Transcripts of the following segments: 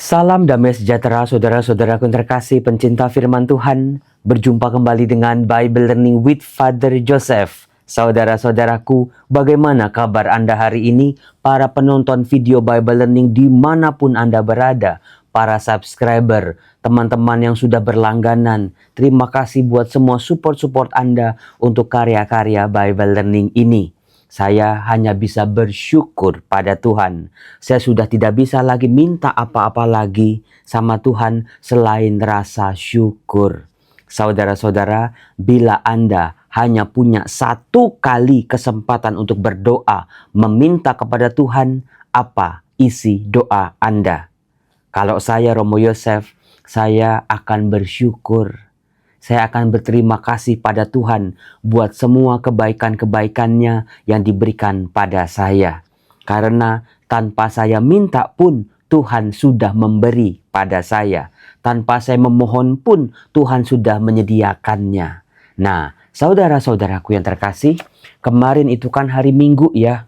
Salam damai sejahtera saudara-saudaraku yang terkasih pencinta firman Tuhan. Berjumpa kembali dengan Bible Learning with Father Joseph. Saudara-saudaraku, bagaimana kabar Anda hari ini? Para penonton video Bible Learning dimanapun Anda berada. Para subscriber, teman-teman yang sudah berlangganan. Terima kasih buat semua support-support Anda untuk karya-karya Bible Learning ini. Saya hanya bisa bersyukur pada Tuhan. Saya sudah tidak bisa lagi minta apa-apa lagi sama Tuhan selain rasa syukur. Saudara-saudara, bila Anda hanya punya satu kali kesempatan untuk berdoa, meminta kepada Tuhan, apa isi doa Anda? Kalau saya Romo Yosef, saya akan bersyukur. Saya akan berterima kasih pada Tuhan buat semua kebaikan-kebaikannya yang diberikan pada saya. Karena tanpa saya minta pun Tuhan sudah memberi pada saya. Tanpa saya memohon pun Tuhan sudah menyediakannya. Nah, saudara-saudaraku yang terkasih, kemarin itu kan hari Minggu ya.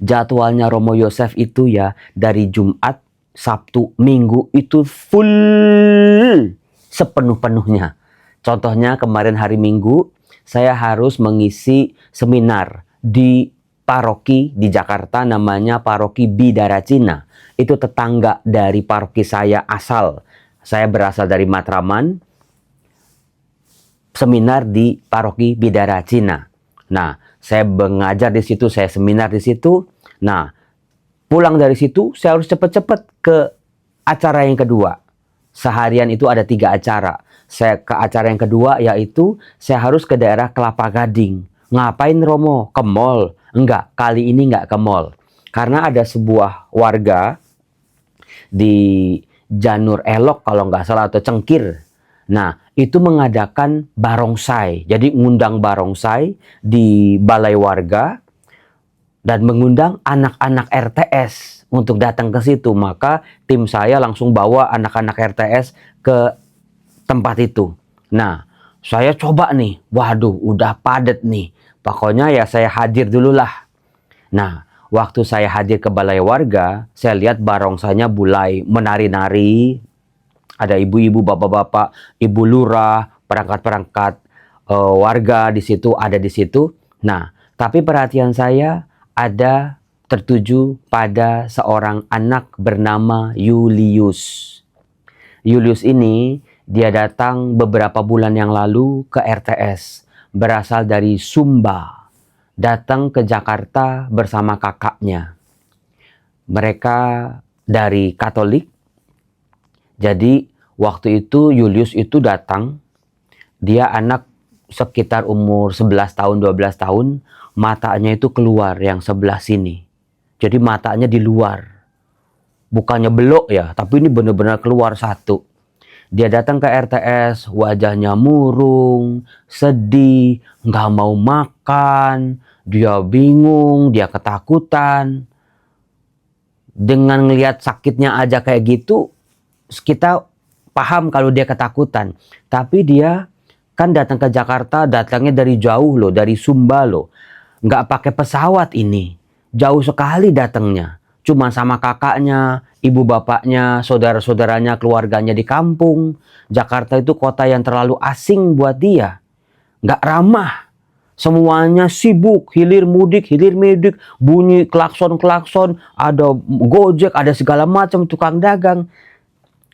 Jadwalnya Romo Yosef itu ya dari Jumat, Sabtu, Minggu itu full sepenuh-penuhnya. Contohnya kemarin hari Minggu, saya harus mengisi seminar di paroki di Jakarta namanya Paroki Bidara Cina. Itu tetangga dari paroki saya asal. Saya berasal dari Matraman, seminar di Paroki Bidara Cina. Nah, saya mengajar di situ, saya seminar di situ. Nah, pulang dari situ, saya harus cepat-cepat ke acara yang kedua. Seharian itu ada 3 acara. Saya ke acara yang kedua yaitu saya harus ke daerah Kelapa Gading. Ngapain Romo? Ke mall? Enggak, kali ini enggak ke mall. Karena ada sebuah warga di Janur Elok kalau nggak salah atau Cengkir. Nah, itu mengadakan barongsai. Jadi ngundang barongsai di balai warga dan mengundang anak-anak RTS untuk datang ke situ. Maka tim saya langsung bawa anak-anak RTS ke tempat itu. Nah, saya coba nih. Waduh, udah padat nih. Pokoknya ya saya hadir dululah. Nah, waktu saya hadir ke balai warga, saya lihat barongsainya mulai menari-nari. Ada ibu-ibu, bapak-bapak, ibu lurah, perangkat-perangkat warga di situ, ada di situ. Nah, tapi perhatian saya ada tertuju pada seorang anak bernama Julius. Julius ini dia datang beberapa bulan yang lalu ke RTS, berasal dari Sumba, datang ke Jakarta bersama kakaknya. Mereka dari Katolik. Jadi waktu itu Julius itu datang, dia anak sekitar umur 11 tahun, 12 tahun, matanya itu keluar yang sebelah sini. Jadi matanya di luar. Bukannya belok ya, tapi ini benar-benar keluar satu. Dia datang ke RTS, wajahnya murung, sedih, nggak mau makan, dia bingung, dia ketakutan. Dengan ngelihat sakitnya aja kayak gitu, kita paham kalau dia ketakutan. Tapi dia kan datang ke Jakarta, datangnya dari jauh loh, dari Sumba loh. Nggak pakai pesawat ini, jauh sekali datangnya. Cuma sama kakaknya, ibu bapaknya, saudara-saudaranya, keluarganya di kampung. Jakarta itu kota yang terlalu asing buat dia. Nggak ramah. Semuanya sibuk, hilir mudik, bunyi klakson-klakson, ada Gojek, ada segala macam tukang dagang.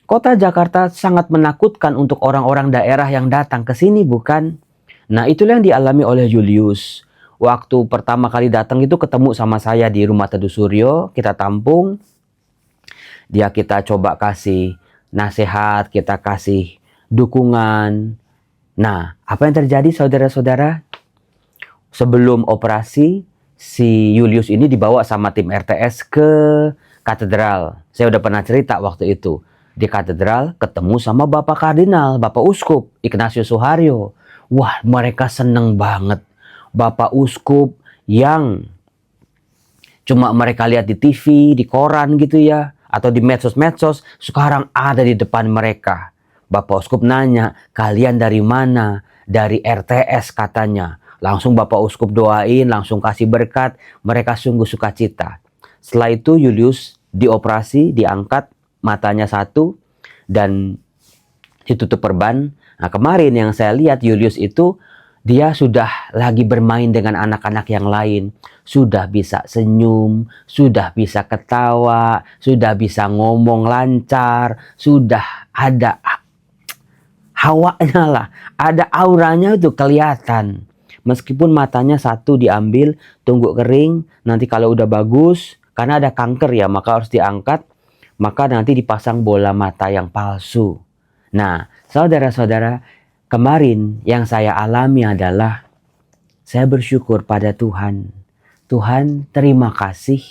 Kota Jakarta sangat menakutkan untuk orang-orang daerah yang datang ke sini, bukan? Nah, itulah yang dialami oleh Julius. Waktu pertama kali datang itu ketemu sama saya di Rumah Teduh Suryo, kita tampung. Dia kita coba kasih nasihat, kita kasih dukungan. Nah, apa yang terjadi saudara-saudara? Sebelum operasi, si Julius ini dibawa sama tim RTS ke katedral. Saya udah pernah cerita waktu itu. Di katedral ketemu sama Bapak Kardinal, Bapak Uskup, Ignatius Suharyo. Wah, mereka seneng banget. Bapak Uskup yang cuma mereka lihat di TV, di koran gitu ya, atau di medsos-medsos, sekarang ada di depan mereka. Bapak Uskup nanya, kalian dari mana? Dari RTS katanya. Langsung Bapak Uskup doain, langsung kasih berkat, mereka sungguh sukacita. Setelah itu Julius dioperasi, diangkat, matanya satu dan ditutup perban. Nah, kemarin yang saya lihat Julius itu dia sudah lagi bermain dengan anak-anak yang lain. Sudah bisa senyum, sudah bisa ketawa, sudah bisa ngomong lancar, sudah ada hawanya lah, ada auranya itu kelihatan. Meskipun matanya satu diambil, tunggu kering, nanti kalau udah bagus, karena ada kanker ya, maka harus diangkat, maka nanti dipasang bola mata yang palsu. Nah, saudara-saudara, kemarin yang saya alami adalah saya bersyukur pada Tuhan. Tuhan, terima kasih.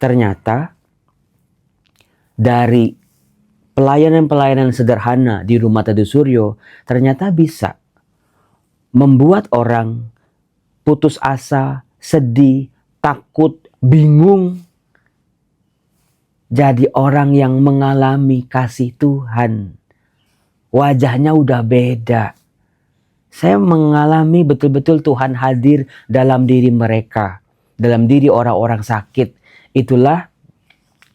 Ternyata dari pelayanan-pelayanan sederhana di Rumah Teduh Suryo ternyata bisa membuat orang putus asa, sedih, takut, bingung. Jadi orang yang mengalami kasih Tuhan. Wajahnya udah beda. Saya mengalami betul-betul Tuhan hadir dalam diri mereka. Dalam diri orang-orang sakit. Itulah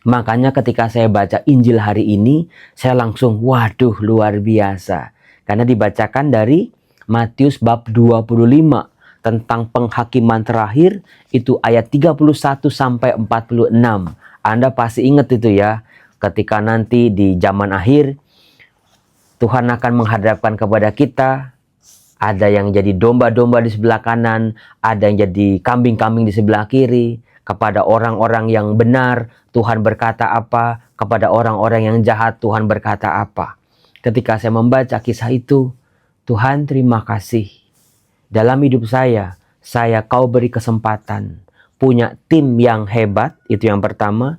makanya ketika saya baca Injil hari ini, saya langsung waduh luar biasa. Karena dibacakan dari Matius bab 25 tentang penghakiman terakhir, itu ayat 31 sampai 46. Anda pasti ingat itu ya, ketika nanti di zaman akhir, Tuhan akan menghadapkan kepada kita, ada yang jadi domba-domba di sebelah kanan, ada yang jadi kambing-kambing di sebelah kiri. Kepada orang-orang yang benar, Tuhan berkata apa? Kepada orang-orang yang jahat, Tuhan berkata apa? Ketika saya membaca kisah itu, Tuhan terima kasih. Dalam hidup saya kau beri kesempatan. Punya tim yang hebat, itu yang pertama.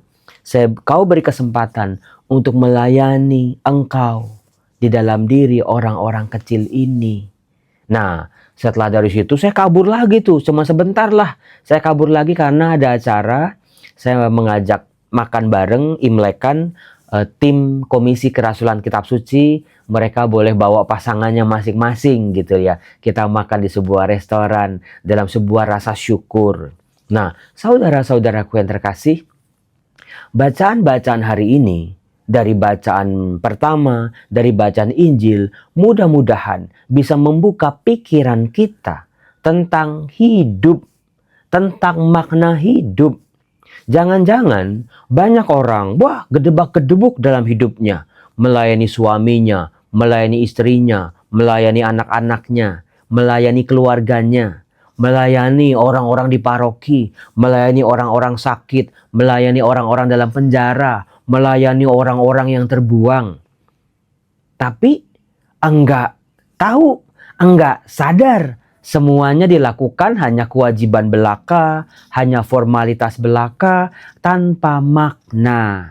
Kau beri kesempatan untuk melayani Engkau di dalam diri orang-orang kecil ini. Nah, setelah dari situ saya kabur lagi tuh, cuma sebentar lah. Saya kabur lagi karena ada acara, saya mengajak makan bareng, imlekan, tim Komisi Kerasulan Kitab Suci, mereka boleh bawa pasangannya masing-masing gitu ya. Kita makan di sebuah restoran, dalam sebuah rasa syukur. Nah, saudara-saudaraku yang terkasih, bacaan-bacaan hari ini, dari bacaan pertama, dari bacaan Injil, mudah-mudahan bisa membuka pikiran kita tentang hidup, tentang makna hidup. Jangan-jangan banyak orang, wah gedebak-gedebuk dalam hidupnya, melayani suaminya, melayani istrinya, melayani anak-anaknya, melayani keluarganya, melayani orang-orang di paroki, melayani orang-orang sakit, melayani orang-orang dalam penjara, melayani orang-orang yang terbuang. Tapi enggak tahu, enggak sadar, semuanya dilakukan hanya kewajiban belaka, hanya formalitas belaka, tanpa makna.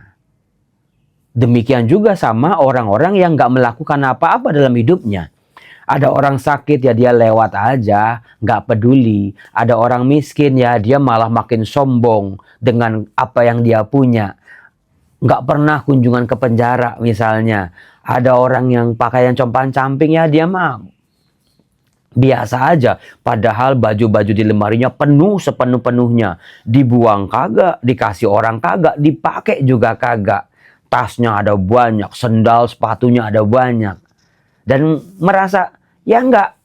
Demikian juga sama orang-orang yang enggak melakukan apa-apa dalam hidupnya. Ada orang sakit ya dia lewat aja, nggak peduli. Ada orang miskin ya dia malah makin sombong dengan apa yang dia punya. Nggak pernah kunjungan ke penjara misalnya. Ada orang yang pakaian compang-camping ya dia mah biasa aja. Padahal baju-baju di lemarinya penuh sepenuh-penuhnya. Dibuang kagak, dikasih orang kagak, dipakai juga kagak. Tasnya ada banyak, sendal sepatunya ada banyak. Dan merasa ya nggak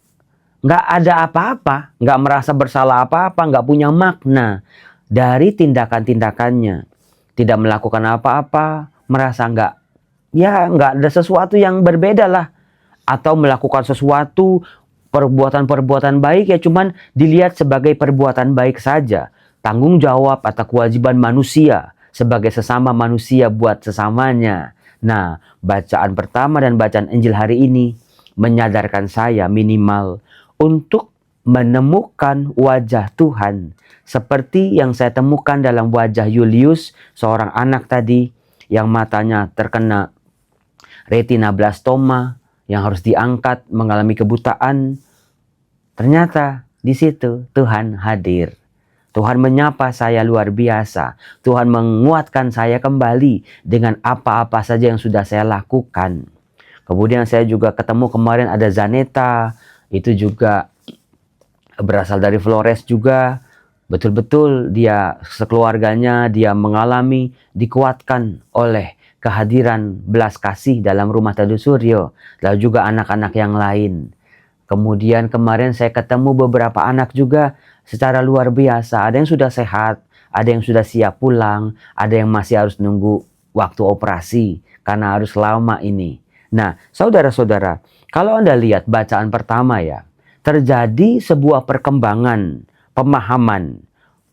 ada apa-apa, nggak merasa bersalah apa-apa, nggak punya makna dari tindakan-tindakannya. Tidak melakukan apa-apa, merasa nggak ada sesuatu yang berbeda lah. Atau melakukan sesuatu, perbuatan-perbuatan baik ya cuman dilihat sebagai perbuatan baik saja. Tanggung jawab atau kewajiban manusia sebagai sesama manusia buat sesamanya. Nah, bacaan pertama dan bacaan Injil hari ini menyadarkan saya minimal untuk menemukan wajah Tuhan seperti yang saya temukan dalam wajah Julius, seorang anak tadi yang matanya terkena retinoblastoma yang harus diangkat, mengalami kebutaan. Ternyata di situ Tuhan hadir. Tuhan menyapa saya luar biasa. Tuhan menguatkan saya kembali dengan apa-apa saja yang sudah saya lakukan. Kemudian saya juga ketemu kemarin ada Zaneta, itu juga berasal dari Flores juga. Betul-betul dia sekeluarganya dia mengalami, dikuatkan oleh kehadiran belas kasih dalam rumah Teduh Suryo, lalu juga anak-anak yang lain. Kemudian kemarin saya ketemu beberapa anak juga secara luar biasa. Ada yang sudah sehat, ada yang sudah siap pulang, ada yang masih harus nunggu waktu operasi karena harus lama ini. Nah, saudara-saudara, kalau Anda lihat bacaan pertama ya, terjadi sebuah perkembangan, pemahaman,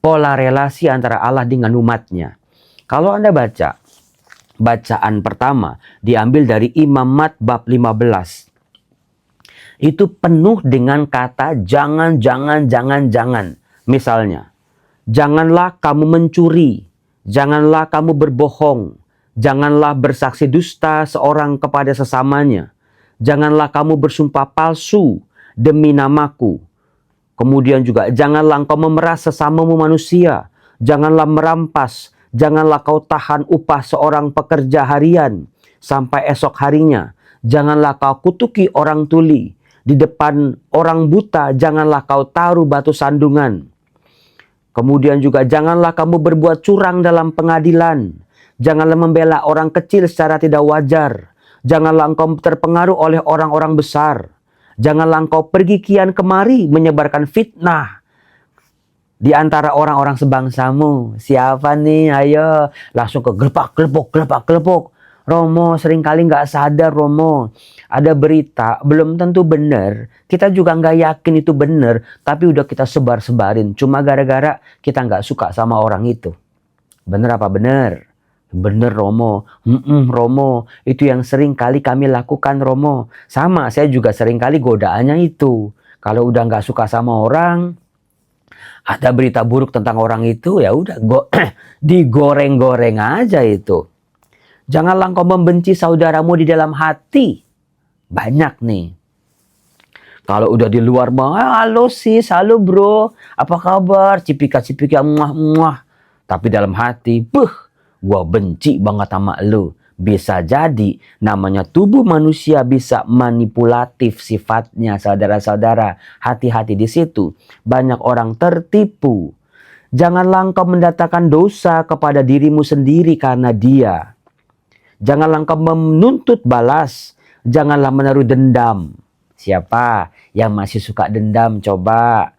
pola relasi antara Allah dengan umatnya. Kalau Anda baca, bacaan pertama diambil dari Imamat bab 15. Itu penuh dengan kata jangan, jangan, jangan, jangan. Misalnya, janganlah kamu mencuri, janganlah kamu berbohong, janganlah bersaksi dusta seorang kepada sesamanya, janganlah kamu bersumpah palsu demi namaku. Kemudian juga, janganlah engkau memeras sesamamu manusia, janganlah merampas, janganlah kau tahan upah seorang pekerja harian sampai esok harinya, janganlah kau kutuki orang tuli, di depan orang buta janganlah kau taruh batu sandungan. Kemudian juga, janganlah kamu berbuat curang dalam pengadilan, janganlah membela orang kecil secara tidak wajar, janganlah engkau terpengaruh oleh orang-orang besar, janganlah engkau pergi kian kemari menyebarkan fitnah di antara orang-orang sebangsamu. Siapa nih? Ayo langsung ke gelepak, gelepok, gelepak, gelepok. Romo seringkali nggak sadar, Romo. Ada berita, belum tentu benar. Kita juga nggak yakin itu benar, tapi udah kita sebar-sebarin. Cuma gara-gara kita nggak suka sama orang itu. Bener apa bener? Bener, Romo. Romo, itu yang sering kali kami lakukan, Romo. Sama, saya juga sering kali godaannya itu. Kalau udah nggak suka sama orang, ada berita buruk tentang orang itu, ya udah digoreng-goreng aja itu. Janganlah engkau membenci saudaramu di dalam hati. Banyak nih. Kalau udah di luar mah, halo sis, halo bro, apa kabar? Cipika-cipika, muah-muah. Tapi dalam hati, gua benci banget sama lu. Bisa jadi namanya tubuh manusia bisa manipulatif sifatnya, saudara-saudara. Hati-hati di situ. Banyak orang tertipu. Janganlah engkau mendatangkan dosa kepada dirimu sendiri karena dia. Janganlah engkau menuntut balas. Janganlah menaruh dendam. Siapa yang masih suka dendam? Coba.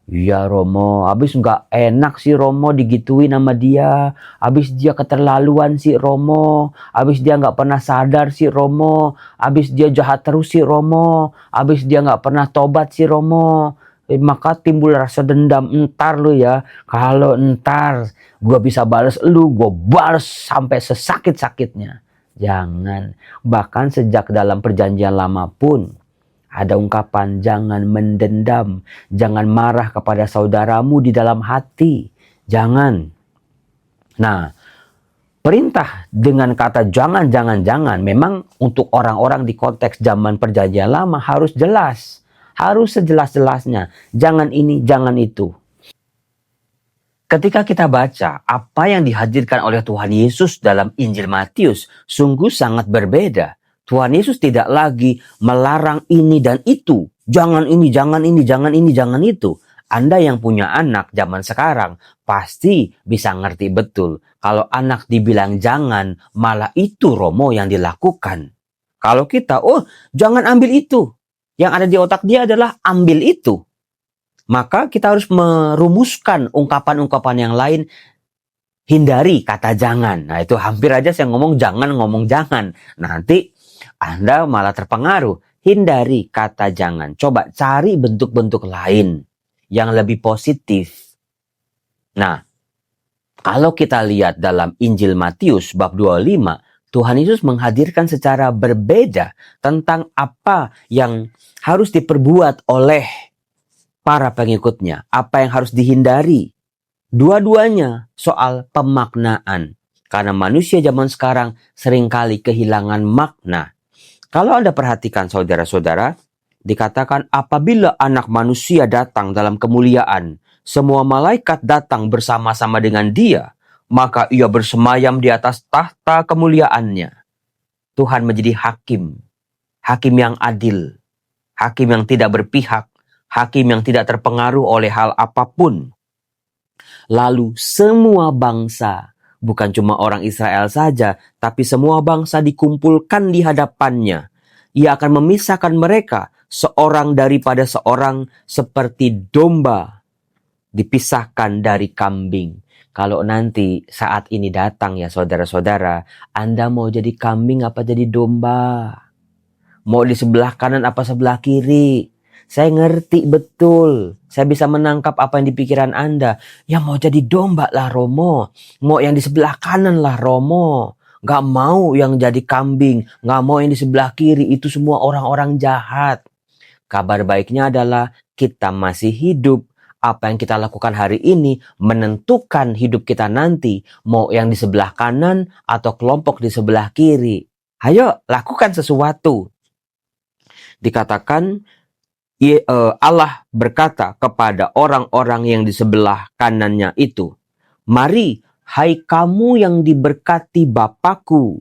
Iya Romo, habis nggak enak sih Romo digituin sama dia. Habis dia keterlaluan sih Romo. Habis dia nggak pernah sadar sih Romo. Habis dia jahat terus sih Romo. Habis dia nggak pernah tobat sih Romo. Maka timbul rasa dendam. Entar lu ya, kalau entar gue bisa balas lu, gue balas sampai sesakit-sakitnya. Jangan. Bahkan sejak dalam perjanjian lama pun ada ungkapan jangan mendendam, jangan marah kepada saudaramu di dalam hati. Jangan. Nah, perintah dengan kata jangan, jangan, jangan memang untuk orang-orang di konteks zaman perjanjian lama harus jelas. Harus sejelas-jelasnya. Jangan ini, jangan itu. Ketika kita baca apa yang dihadirkan oleh Tuhan Yesus dalam Injil Matius, sungguh sangat berbeda. Tuhan Yesus tidak lagi melarang ini dan itu. Jangan ini, jangan ini, jangan ini, jangan itu. Anda yang punya anak zaman sekarang pasti bisa ngerti betul. Kalau anak dibilang jangan, malah itu Romo yang dilakukan. Kalau kita, jangan ambil itu. Yang ada di otak dia adalah ambil itu. Maka kita harus merumuskan ungkapan-ungkapan yang lain. Hindari kata jangan. Nah itu hampir aja saya ngomong jangan. Nanti Anda malah terpengaruh. Hindari kata jangan. Coba cari bentuk-bentuk lain yang lebih positif. Nah, kalau kita lihat dalam Injil Matius bab 25, Tuhan Yesus menghadirkan secara berbeda tentang apa yang harus diperbuat oleh para pengikutnya, apa yang harus dihindari. Dua-duanya soal pemaknaan. Karena manusia zaman sekarang seringkali kehilangan makna. Kalau Anda perhatikan saudara-saudara, dikatakan apabila anak manusia datang dalam kemuliaan, semua malaikat datang bersama-sama dengan dia, maka ia bersemayam di atas tahta kemuliaannya. Tuhan menjadi hakim. Hakim yang adil. Hakim yang tidak berpihak. Hakim yang tidak terpengaruh oleh hal apapun. Lalu semua bangsa Bukan cuma orang Israel saja, tapi semua bangsa dikumpulkan di hadapannya. Ia akan memisahkan mereka seorang daripada seorang seperti domba dipisahkan dari kambing. Kalau nanti saat ini datang ya saudara-saudara, Anda mau jadi kambing apa jadi domba? Mau di sebelah kanan apa sebelah kiri? Saya ngerti betul. Saya bisa menangkap apa yang di pikiran Anda. Ya mau jadi domba lah Romo. Mau yang di sebelah kanan lah Romo. Gak mau yang jadi kambing. Gak mau yang di sebelah kiri. Itu semua orang-orang jahat. Kabar baiknya adalah kita masih hidup. Apa yang kita lakukan hari ini menentukan hidup kita nanti. Mau yang di sebelah kanan atau kelompok di sebelah kiri. Ayo lakukan sesuatu. Dikatakan Allah berkata kepada orang-orang yang di sebelah kanannya itu, "Mari, hai kamu yang diberkati Bapa-Ku,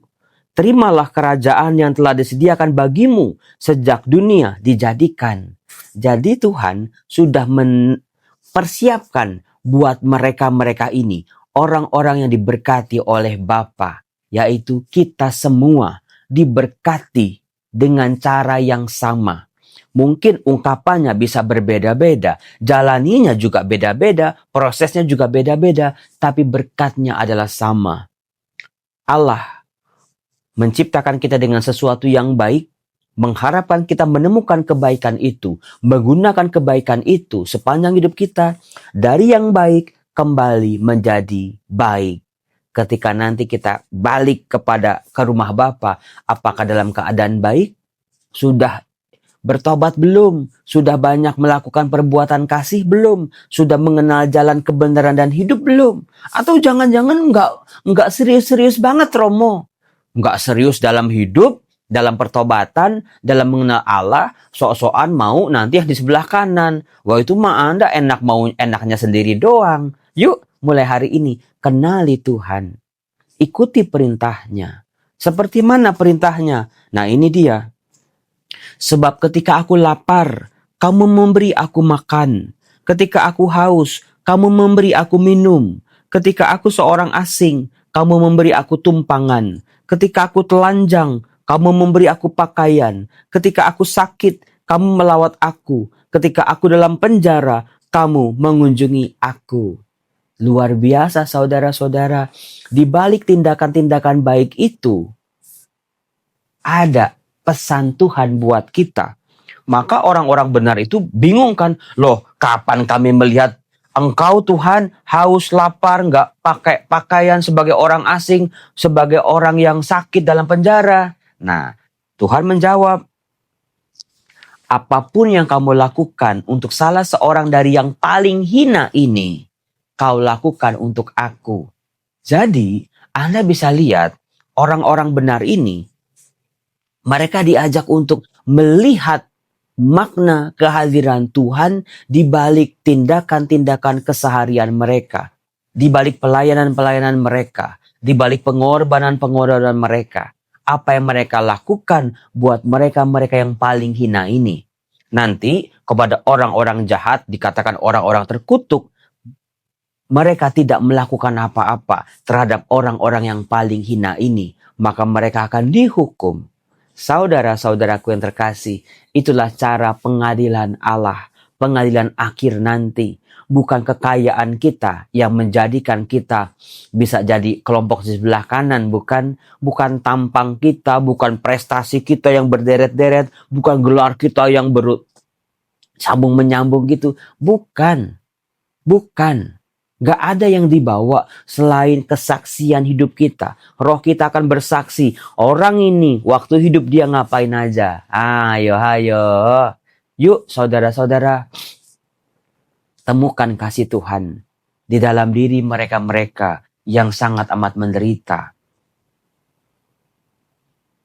terimalah kerajaan yang telah disediakan bagimu sejak dunia dijadikan." Jadi Tuhan sudah mempersiapkan buat mereka-mereka ini, orang-orang yang diberkati oleh Bapa, yaitu kita semua diberkati dengan cara yang sama. Mungkin ungkapannya bisa berbeda-beda, jalaninya juga beda-beda, prosesnya juga beda-beda, tapi berkatnya adalah sama. Allah menciptakan kita dengan sesuatu yang baik, mengharapkan kita menemukan kebaikan itu, menggunakan kebaikan itu sepanjang hidup kita, dari yang baik kembali menjadi baik. Ketika nanti kita balik ke rumah Bapa, apakah dalam keadaan baik? Sudah bertobat belum? Sudah banyak melakukan perbuatan kasih belum? Sudah mengenal jalan kebenaran dan hidup belum? Atau jangan-jangan nggak serius-serius banget Romo? Nggak serius dalam hidup, dalam pertobatan, dalam mengenal Allah, sok-sokan mau nanti yang di sebelah kanan. Wah itu mah Anda mau enaknya sendiri doang. Yuk mulai hari ini kenali Tuhan. Ikuti perintahnya. Seperti mana perintahnya? Nah ini dia. Sebab ketika aku lapar, kamu memberi aku makan. Ketika aku haus, kamu memberi aku minum. Ketika aku seorang asing, kamu memberi aku tumpangan. Ketika aku telanjang, kamu memberi aku pakaian. Ketika aku sakit, kamu melawat aku. Ketika aku dalam penjara, kamu mengunjungi aku. Luar biasa saudara-saudara. Di balik tindakan-tindakan baik itu, ada pesan Tuhan buat kita. Maka orang-orang benar itu bingung kan. Loh, kapan kami melihat Engkau Tuhan haus, lapar, nggak pakai pakaian sebagai orang asing, sebagai orang yang sakit dalam penjara. Nah, Tuhan menjawab, apapun yang kamu lakukan untuk salah seorang dari yang paling hina ini, kau lakukan untuk aku. Jadi, Anda bisa lihat orang-orang benar ini, mereka diajak untuk melihat makna kehadiran Tuhan di balik tindakan-tindakan keseharian mereka, di balik pelayanan-pelayanan mereka, di balik pengorbanan-pengorbanan mereka. Apa yang mereka lakukan buat mereka-mereka yang paling hina ini. Nanti kepada orang-orang jahat dikatakan orang-orang terkutuk. Mereka tidak melakukan apa-apa terhadap orang-orang yang paling hina ini. Maka mereka akan dihukum. Saudara-saudaraku yang terkasih, itulah cara pengadilan Allah, pengadilan akhir nanti. Bukan kekayaan kita yang menjadikan kita bisa jadi kelompok di sebelah kanan, bukan tampang kita, bukan prestasi kita yang berderet-deret, bukan gelar kita yang sambung menyambung gitu, bukan. Gak ada yang dibawa selain kesaksian hidup kita. Roh kita akan bersaksi. Orang ini waktu hidup dia ngapain aja. Ayo. Yuk saudara-saudara. Temukan kasih Tuhan di dalam diri mereka-mereka yang sangat amat menderita.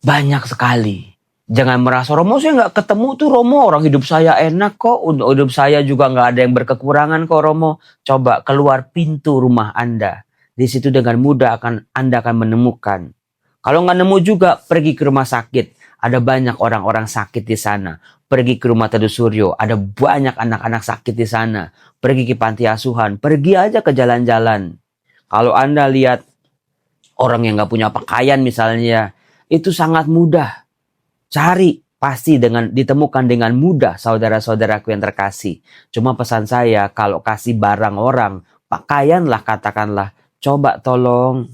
Banyak sekali. Jangan merasa, Romo saya gak ketemu tuh Romo. Orang hidup saya enak kok. Untuk hidup saya juga gak ada yang berkekurangan kok Romo. Coba keluar pintu rumah Anda. Di situ dengan mudah Anda akan menemukan. Kalau gak nemu juga, pergi ke rumah sakit. Ada banyak orang-orang sakit di sana. Pergi ke rumah Teduh Suryo. Ada banyak anak-anak sakit di sana. Pergi ke panti asuhan. Pergi aja ke jalan-jalan. Kalau Anda lihat orang yang nggak punya pakaian misalnya, itu sangat mudah. Cari, pasti ditemukan dengan mudah saudara-saudaraku yang terkasih. Cuma pesan saya, kalau kasih barang orang, pakaianlah katakanlah, coba tolong.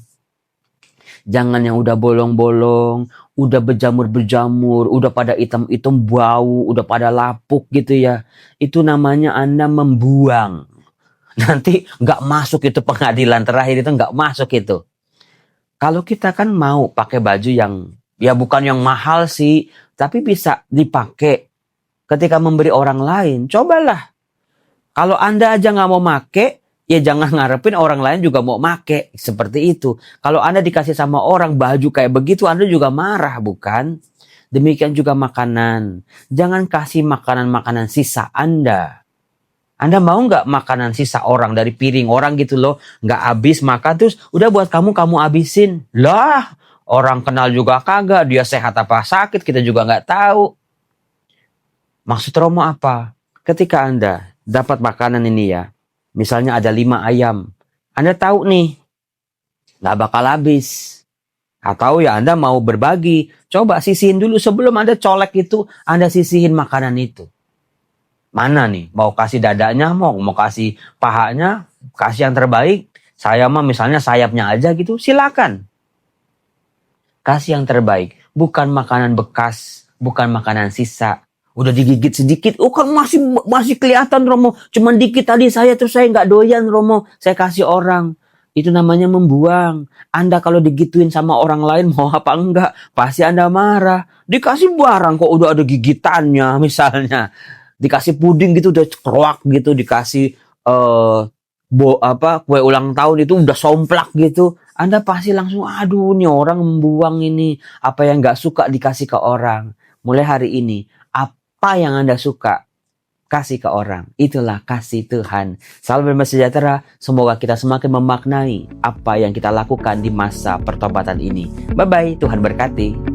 Jangan yang udah bolong-bolong, udah berjamur-berjamur, udah pada hitam-hitam bau, udah pada lapuk gitu ya. Itu namanya Anda membuang. Nanti nggak masuk itu pengadilan terakhir, itu nggak masuk itu. Kalau kita kan mau pakai baju yang, ya bukan yang mahal sih, tapi bisa dipakai ketika memberi orang lain, cobalah. Kalau Anda aja nggak mau make, ya jangan ngarepin orang lain juga mau make. Seperti itu. Kalau Anda dikasih sama orang baju kayak begitu, Anda juga marah, bukan? Demikian juga makanan. Jangan kasih makanan-makanan sisa Anda. Anda mau nggak makanan sisa orang dari piring orang gitu loh, nggak habis makan terus udah buat kamu habisin. Lah, orang kenal juga kagak, dia sehat apa sakit kita juga nggak tahu. Maksud Romo apa? Ketika Anda dapat makanan ini ya, misalnya ada 5 ayam, Anda tahu nih, nggak bakal habis. Atau ya Anda mau berbagi, coba sisihin dulu sebelum Anda colek itu, Anda sisihin makanan itu. Mana nih, mau kasih dadanya, mau kasih pahanya, kasih yang terbaik. Saya mah misalnya sayapnya aja gitu, silakan. Kasih yang terbaik, bukan makanan bekas, bukan makanan sisa. Udah digigit sedikit, oh kan masih kelihatan Romo, cuman dikit tadi saya nggak doyan Romo, saya kasih orang. Itu namanya membuang. Anda kalau digituin sama orang lain mau apa enggak, pasti Anda marah. Dikasih barang kok udah ada gigitannya misalnya. Dikasih puding gitu udah keruak gitu, dikasih kue ulang tahun itu udah somplak gitu, Anda pasti langsung aduh nih orang membuang ini, apa yang nggak suka dikasih ke orang. Mulai hari ini apa yang Anda suka kasih ke orang, itulah kasih Tuhan. Salam damai sejahtera, semoga kita semakin memaknai apa yang kita lakukan di masa pertobatan ini. Bye bye, Tuhan berkati.